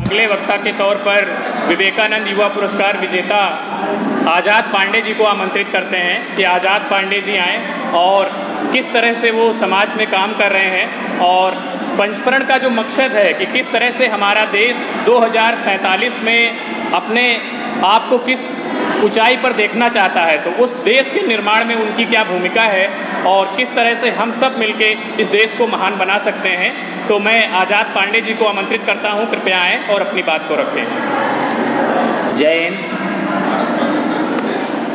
अगले वक्ता के तौर पर विवेकानंद युवा पुरस्कार विजेता आज़ाद पांडे जी को आमंत्रित करते हैं कि आज़ाद पांडे जी आएँ और किस तरह से वो समाज में काम कर रहे हैं और पंचप्रण का जो मकसद है कि किस तरह से हमारा देश 2047 में अपने आप को किस ऊंचाई पर देखना चाहता है, तो उस देश के निर्माण में उनकी क्या भूमिका है और किस तरह से हम सब मिलके इस देश को महान बना सकते हैं। तो मैं आज़ाद पांडे जी को आमंत्रित करता हूं, कृपया आएँ और अपनी बात को रखें। जय हिंद।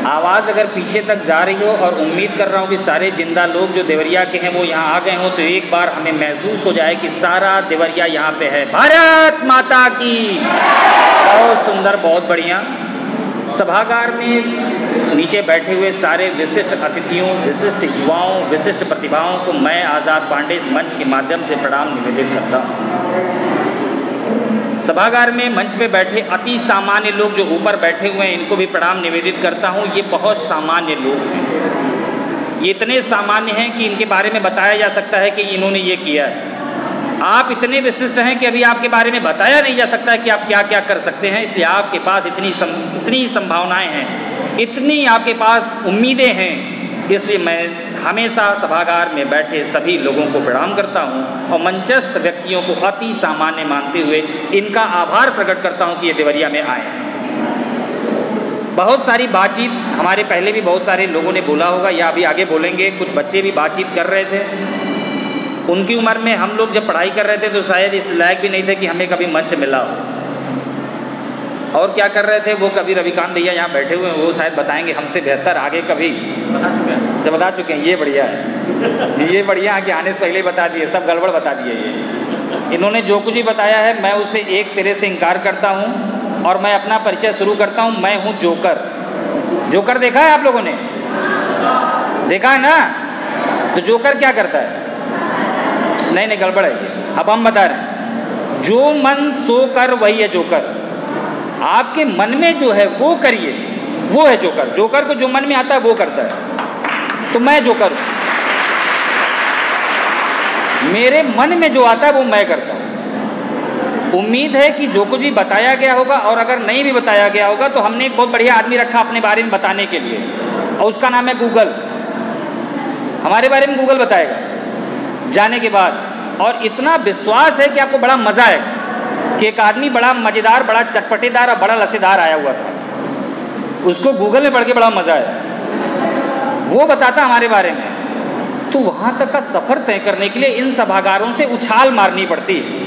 आवाज़ अगर पीछे तक जा रही हो और उम्मीद कर रहा हूँ कि सारे जिंदा लोग जो देवरिया के हैं वो यहाँ आ गए हों, तो एक बार हमें महसूस हो जाए कि सारा देवरिया यहाँ पे है। भारत माता की। बहुत सुंदर, बहुत बढ़िया। सभागार में नीचे बैठे हुए सारे विशिष्ट अतिथियों, विशिष्ट युवाओं, विशिष्ट प्रतिभाओं को मैं आज़ाद पांडे इस मंच के माध्यम से प्रणाम निवेदित करता हूँ। सभागार में मंच पे बैठे अति सामान्य लोग जो ऊपर बैठे हुए हैं, इनको भी प्रणाम निवेदित करता हूँ। ये बहुत सामान्य लोग हैं, ये इतने सामान्य हैं कि इनके बारे में बताया जा सकता है कि इन्होंने ये किया है। आप इतने विशिष्ट हैं कि अभी आपके बारे में बताया नहीं जा सकता कि आप क्या क्या कर सकते हैं, इसलिए आपके पास इतनी संभावनाएं हैं, इतनी आपके पास उम्मीदें हैं। इसलिए मैं हमेशा सभागार में बैठे सभी लोगों को प्रणाम करता हूं और मंचस्थ व्यक्तियों को अति सामान्य मानते हुए इनका आभार प्रकट करता हूं कि ये देवरिया में आए हैं। बहुत सारी बातचीत हमारे पहले भी बहुत सारे लोगों ने बोला होगा या अभी आगे बोलेंगे। कुछ बच्चे भी बातचीत कर रहे थे। उनकी उम्र में हम लोग जब पढ़ाई कर रहे थे तो शायद इस लायक भी नहीं थे कि हमें कभी मंच मिला हो। और क्या कर रहे थे वो, कभी रविकांत भैया यहाँ बैठे हुए हैं, वो शायद बताएंगे हमसे बेहतर। आगे कभी बता चुके हैं। ये बढ़िया है, ये बढ़िया है कि आने से पहले ही बता दिए, सब गड़बड़ बता दिए। ये इन्होंने जो कुछ भी बताया है मैं उसे एक सिरे से इनकार करता हूँ और मैं अपना परिचय शुरू करता हूँ। मैं हूँ जोकर। जोकर देखा है आप लोगों ने? देखा है ना? तो जोकर क्या करता है? नहीं गड़बड़ है ये। अब हम बता रहे हैं, जो मन सो कर वही है जोकर। आपके मन में जो है वो करिए, वो है जोकर। जोकर को जो मन में आता है वो करता है। तो मैं जोकर हूँ, मेरे मन में जो आता है वो मैं करता हूँ। उम्मीद है कि जो कुछ भी बताया गया होगा, और अगर नहीं भी बताया गया होगा तो हमने एक बहुत बढ़िया आदमी रखा अपने बारे में बताने के लिए, और उसका नाम है गूगल। हमारे बारे में गूगल बताएगा जाने के बाद। और इतना विश्वास है कि आपको बड़ा मज़ा आएगा कि एक आदमी बड़ा मज़ेदार, बड़ा चटपटेदार और बड़ा लस्सेदार आया हुआ था, उसको गूगल में पढ़ के बड़ा मज़ा आया। वो बताता हमारे बारे में। तो वहाँ तक का सफ़र तय करने के लिए इन सभागारों से उछाल मारनी पड़ती है,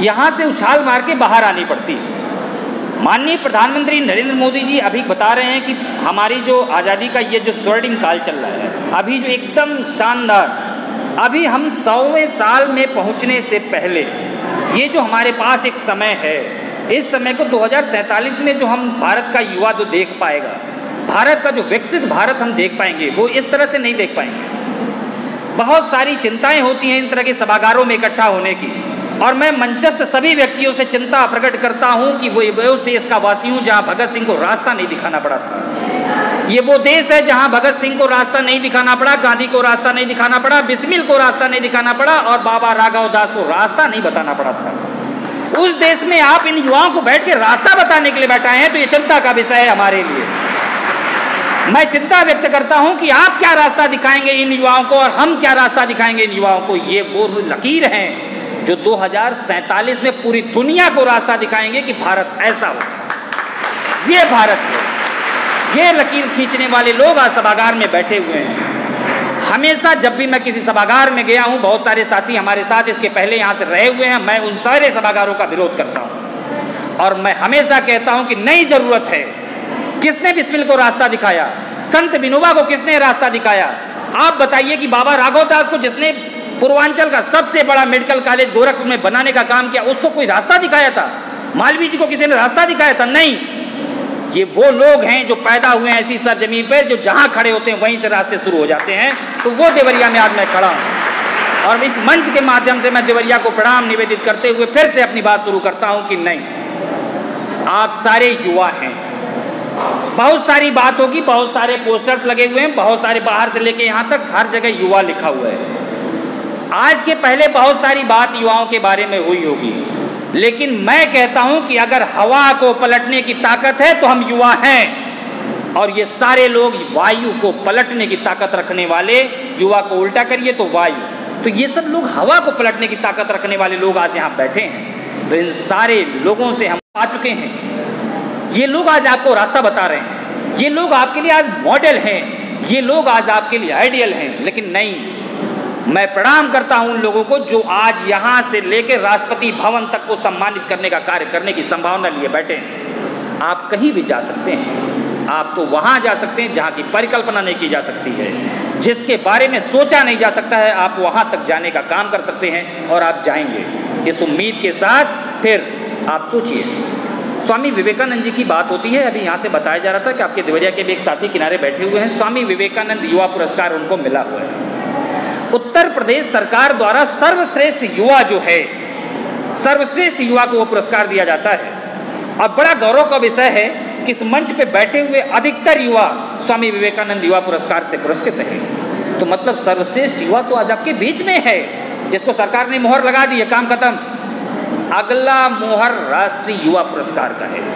यहाँ से उछाल मार के बाहर आनी पड़ती है। माननीय प्रधानमंत्री नरेंद्र मोदी जी अभी बता रहे हैं कि हमारी जो आज़ादी का ये जो स्वर्णिम काल चल रहा है, अभी जो एकदम शानदार, अभी हम 100वें साल में पहुंचने से पहले ये जो हमारे पास एक समय है, इस समय को 2047 में जो हम भारत का युवा जो देख पाएगा, भारत का जो विकसित भारत हम देख पाएंगे, वो इस तरह से नहीं देख पाएंगे। बहुत सारी चिंताएं होती हैं इन तरह के सभागारों में इकट्ठा होने की, और मैं मंचस्थ सभी व्यक्तियों से चिंता प्रकट करता हूं कि वो उस देश का वासी हूं जहां भगत सिंह को रास्ता नहीं दिखाना पड़ा था। ये वो देश है जहां भगत सिंह को रास्ता नहीं दिखाना पड़ा, गांधी को रास्ता नहीं दिखाना पड़ा, बिस्मिल को रास्ता नहीं दिखाना पड़ा, और बाबा राघव दास को रास्ता नहीं बताना पड़ा था। उस देश में आप इन युवाओं को बैठ के रास्ता बताने के लिए बैठाए हैं, तो ये चिंता का विषय है हमारे लिए। मैं चिंता व्यक्त करता हूं कि आप क्या रास्ता दिखाएंगे इन युवाओं को, और हम क्या रास्ता दिखाएंगे इन युवाओं को। ये वो लकीर हैं जो 2047 में पूरी दुनिया को रास्ता दिखाएंगे कि भारत ऐसा हो। ये भारत है, ये लकीर खींचने वाले लोग आज सभागार में बैठे हुए हैं। हमेशा जब भी मैं किसी सभागार में गया हूं, बहुत सारे साथी हमारे साथ इसके पहले यहाँ से रहे हुए हैं, मैं उन सारे सभागारों का विरोध करता हूं। और मैं हमेशा कहता हूं कि नई जरूरत है। किसने बिस्मिल को रास्ता दिखाया? संत विनोबा को किसने रास्ता दिखाया? आप बताइए कि बाबा राघव दास को, जिसने पूर्वांचल का सबसे बड़ा मेडिकल कॉलेज गोरखपुर में बनाने का काम किया, उसको कोई रास्ता दिखाया था? मालवीय जी को किसी ने रास्ता दिखाया था? नहीं। ये वो लोग हैं जो पैदा हुए हैं ऐसी सरजमीन पर, जो जहां खड़े होते हैं वहीं से रास्ते शुरू हो जाते हैं। तो वो देवरिया में आज मैं खड़ा हूं, और इस मंच के माध्यम से मैं देवरिया को प्रणाम निवेदित करते हुए फिर से अपनी बात शुरू करता हूं कि नहीं, आप सारे युवा हैं। बहुत सारी बात होगी, बहुत सारे पोस्टर्स लगे हुए हैं, बहुत सारे बाहर से लेके यहाँ तक हर जगह युवा लिखा हुआ है। आज के पहले बहुत सारी बात युवाओं के बारे में हुई होगी, लेकिन मैं कहता हूं कि अगर हवा को पलटने की ताकत है तो हम युवा हैं, और ये सारे लोग वायु को पलटने की ताकत रखने वाले, युवा को उल्टा करिए तो वायु, तो ये सब लोग हवा को पलटने की ताकत रखने वाले लोग आज यहाँ बैठे हैं। तो इन सारे लोगों से हम आ चुके हैं, ये लोग आज आपको रास्ता बता रहे हैं, ये लोग आपके लिए आज मॉडल हैं, ये लोग आज आपके लिए आइडियल हैं। लेकिन नहीं, मैं प्रणाम करता हूं उन लोगों को जो आज यहाँ से लेकर राष्ट्रपति भवन तक को सम्मानित करने का कार्य करने की संभावना लिए बैठे हैं। आप कहीं भी जा सकते हैं, आप तो वहाँ जा सकते हैं जहाँ की परिकल्पना नहीं की जा सकती है, जिसके बारे में सोचा नहीं जा सकता है, आप वहाँ तक जाने का काम कर सकते हैं और आप जाएंगे इस उम्मीद के साथ। फिर आप सोचिए, स्वामी विवेकानंद जी की बात होती है। अभी यहाँ से बताया जा रहा था कि आपके देवरिया के भी एक साथी किनारे बैठे हुए हैं, स्वामी विवेकानंद युवा पुरस्कार उनको मिला हुआ है। उत्तर प्रदेश सरकार द्वारा सर्वश्रेष्ठ युवा जो है, सर्वश्रेष्ठ युवा को वो पुरस्कार दिया जाता है। और बड़ा गौरव का विषय है कि इस मंच पे बैठे हुए अधिकतर युवा स्वामी विवेकानंद युवा पुरस्कार से पुरस्कृत हैं। तो मतलब सर्वश्रेष्ठ युवा तो आज आपके बीच में है, जिसको सरकार ने मोहर लगा दी है, काम खत्म। अगला मोहर राष्ट्रीय युवा पुरस्कार का है।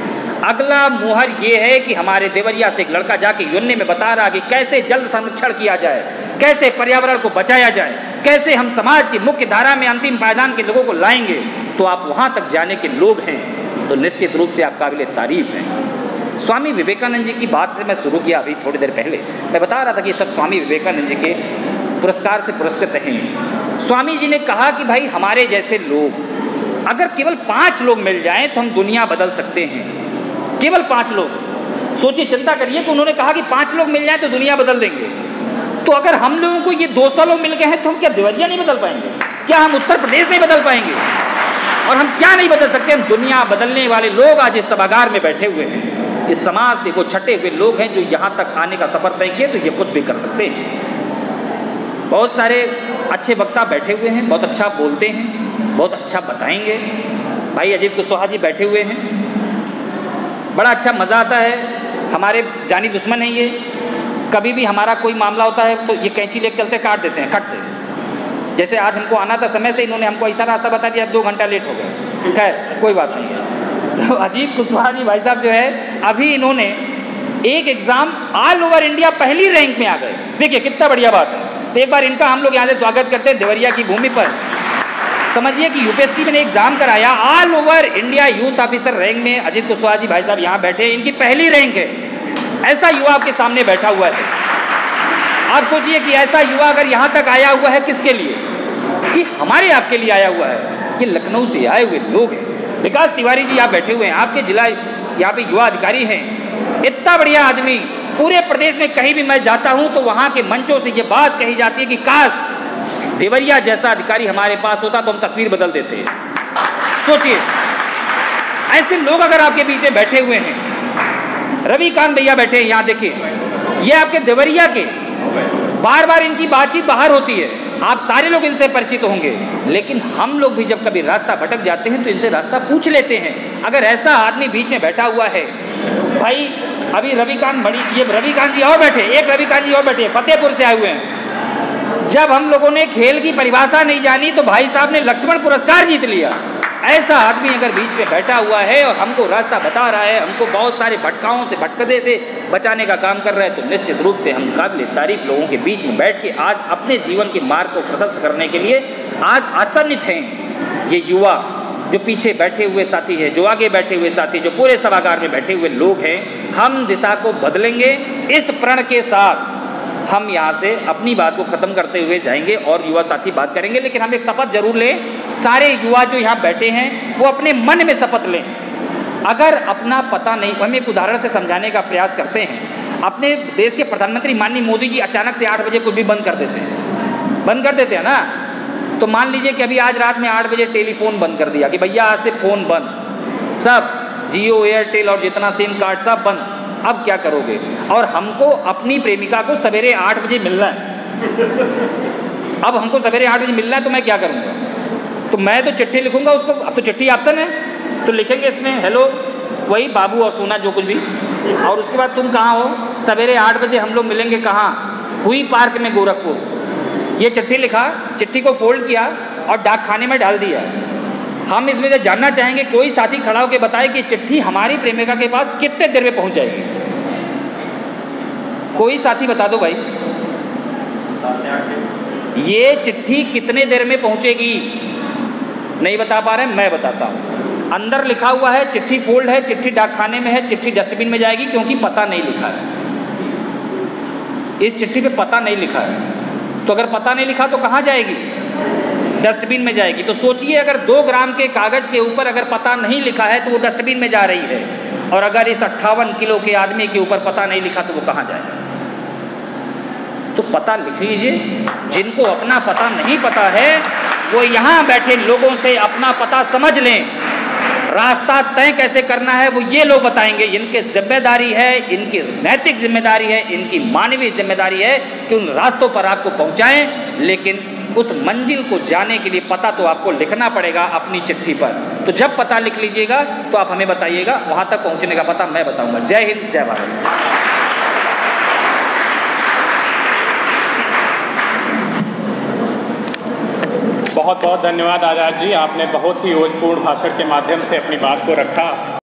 अगला मोहर ये है कि हमारे देवरिया से एक लड़का जाके यूएन में बता रहा कि कैसे जल संरक्षण किया जाए, कैसे पर्यावरण को बचाया जाए, कैसे हम समाज की मुख्य धारा में अंतिम पायदान के लोगों को लाएंगे। तो आप वहाँ तक जाने के लोग हैं, तो निश्चित रूप से आप काबिल तारीफ हैं। स्वामी विवेकानंद जी की बात से मैं शुरू किया अभी थोड़ी देर पहले, मैं बता रहा था कि सब स्वामी विवेकानंद जी के पुरस्कार से पुरस्कृत हैं। स्वामी जी ने कहा कि भाई हमारे जैसे लोग अगर केवल 5 लोग मिल जाएं तो हम दुनिया बदल सकते हैं। केवल 5 लोग, सोचिए, चिंता करिए कि उन्होंने कहा कि 5 लोग मिल जाएं तो दुनिया बदल देंगे। तो अगर हम लोगों को ये 200 लोग मिल गए हैं तो हम क्या देवरिया नहीं बदल पाएंगे? क्या हम उत्तर प्रदेश नहीं बदल पाएंगे? और हम क्या नहीं बदल सकते? हम दुनिया बदलने वाले लोग आज इस सभागार में बैठे हुए हैं। इस समाज से वो छटे हुए लोग हैं जो यहाँ तक आने का सफर तय किए, तो ये कुछ भी कर सकते हैं। बहुत सारे अच्छे वक्ता बैठे हुए हैं, बहुत अच्छा बोलते हैं, बहुत अच्छा बताएंगे। भाई अजीत कुशवाहा जी बैठे हुए हैं, बड़ा अच्छा मज़ा आता है। हमारे जानी दुश्मन है ये, कभी भी हमारा कोई मामला होता है तो ये कैंची लेकर चलते काट देते हैं, कट से। जैसे आज हमको आना था समय से, इन्होंने हमको ऐसा रास्ता बता दिया, 2 घंटा लेट हो गए। खैर कोई बात नहीं है। तो अजीत कुशवाहा जी भाई साहब जो है, अभी इन्होंने एक एग्ज़ाम ऑल ओवर इंडिया पहली रैंक में आ गए। देखिए कितना बढ़िया बात है। तो एक बार इनका हम लोग यहाँ से स्वागत करते हैं देवरिया की भूमि पर। समझिए कि यूपीएससी में एग्जाम कराया, all over India youth officer rank में अजीत कुशवाहा जी भाई साहब यहाँ बैठे, इनकी पहली रैंक है। ऐसा युवा आपके सामने बैठा हुआ है। आप सोचिए कि ऐसा युवा अगर यहाँ तक आया हुआ है, किसके लिए? कि हमारे आपके लिए आया हुआ है। ये लखनऊ से आए हुए लोग हैं। विकास तिवारी जी यहाँ बैठे हुए हैं, आपके जिला यहाँ पे युवा अधिकारी हैं। इतना बढ़िया आदमी, पूरे प्रदेश में कहीं भी मैं जाता हूँ तो वहाँ के मंचों से ये बात कही जाती है कि काश देवरिया जैसा अधिकारी हमारे पास होता तो हम तस्वीर बदल देते। सोचिए, ऐसे लोग अगर आपके बीच में बैठे हुए हैं। रविकांत भैया बैठे हैं यहाँ, देखिए, ये आपके देवरिया के, बार बार इनकी बातचीत बाहर होती है, आप सारे लोग इनसे परिचित होंगे। लेकिन हम लोग भी जब कभी रास्ता भटक जाते हैं तो इनसे रास्ता पूछ लेते हैं। अगर ऐसा आदमी बीच में बैठा हुआ है, भाई अभी रविकांत बड़ी, ये रविकांत जी और बैठे, एक रविकांत जी और बैठे, फतेहपुर से आए हुए हैं। जब हम लोगों ने खेल की परिभाषा नहीं जानी तो भाई साहब ने लक्ष्मण पुरस्कार जीत लिया। ऐसा आदमी अगर बीच में बैठा हुआ है और हमको रास्ता बता रहा है, हमको बहुत सारे भटकाओं से, भटकदे से बचाने का काम कर रहा है, तो निश्चित रूप से हम काबिल तारीफ लोगों के बीच में बैठ के आज अपने जीवन के मार्ग को प्रशस्त करने के लिए आज आसन्नित हैं। ये युवा जो पीछे बैठे हुए साथी है, जो आगे बैठे हुए साथी, जो पूरे सभागार में बैठे हुए लोग हैं, हम दिशा को बदलेंगे। इस प्रण के साथ हम यहाँ से अपनी बात को ख़त्म करते हुए जाएंगे और युवा साथी बात करेंगे। लेकिन हम एक शपथ जरूर लें, सारे युवा जो यहाँ बैठे हैं वो अपने मन में शपथ लें। अगर अपना पता नहीं, हम एक उदाहरण से समझाने का प्रयास करते हैं। अपने देश के प्रधानमंत्री माननीय मोदी जी अचानक से 8 बजे कुछ भी बंद कर देते हैं ना। तो मान लीजिए कि अभी आज रात में 8 बजे टेलीफोन बंद कर दिया कि भैया आज से फ़ोन बंद, सब जियो, एयरटेल और जितना सिम कार्ड सब बंद। अब क्या करोगे? और हमको अपनी प्रेमिका को सवेरे 8 बजे मिलना है। अब हमको सवेरे 8 बजे मिलना है तो मैं क्या करूँगा? तो मैं तो चिट्ठी लिखूंगा उसको। अब तो चिट्ठी ऑप्शन है, तो लिखेंगे इसमें हेलो, वही बाबू और सोना जो कुछ भी, और उसके बाद तुम कहाँ हो? सवेरे 8 बजे हम लोग मिलेंगे। कहाँ? हुई पार्क में, गोरखपुर। ये चिट्ठी लिखा, चिट्ठी को फोल्ड किया और डाक खाने में डाल दिया। हम इसमें से जानना चाहेंगे, कोई साथी खड़ा होकर बताए कि चिट्ठी हमारी प्रेमिका के पास कितने देर में पहुंच जाएगी? कोई साथी बता दो भाई, ये चिट्ठी कितने देर में पहुंचेगी? नहीं बता पा रहे, मैं बताता हूं। अंदर लिखा हुआ है चिट्ठी फोल्ड है, चिट्ठी डाक खाने में है, चिट्ठी डस्टबिन में जाएगी, क्योंकि पता नहीं लिखा है। इस चिट्ठी पे पता नहीं लिखा है, तो अगर पता नहीं लिखा तो कहाँ जाएगी? डस्टबिन में जाएगी। तो सोचिए, अगर 2 ग्राम के कागज के ऊपर अगर पता नहीं लिखा है तो वो डस्टबिन में जा रही है, और अगर इस 58 किलो के आदमी के ऊपर पता नहीं लिखा तो वो कहाँ जाएगा? तो पता लिख लीजिए। जिनको अपना पता नहीं पता है वो यहाँ बैठे लोगों से अपना पता समझ लें। रास्ता तय कैसे करना है वो ये लोग बताएंगे। इनकी जिम्मेदारी है, इनकी नैतिक जिम्मेदारी है, इनकी मानवीय जिम्मेदारी है कि उन रास्तों पर आपको पहुँचाएं, लेकिन उस मंजिल को जाने के लिए पता तो आपको लिखना पड़ेगा अपनी चिट्ठी पर। तो जब पता लिख लीजिएगा तो आप हमें बताइएगा, वहाँ तक पहुँचने का पता मैं बताऊँगा। जय हिंद, जय भारत। बहुत बहुत धन्यवाद आज़ाद जी, आपने बहुत ही ओजपूर्ण भाषण के माध्यम से अपनी बात को रखा।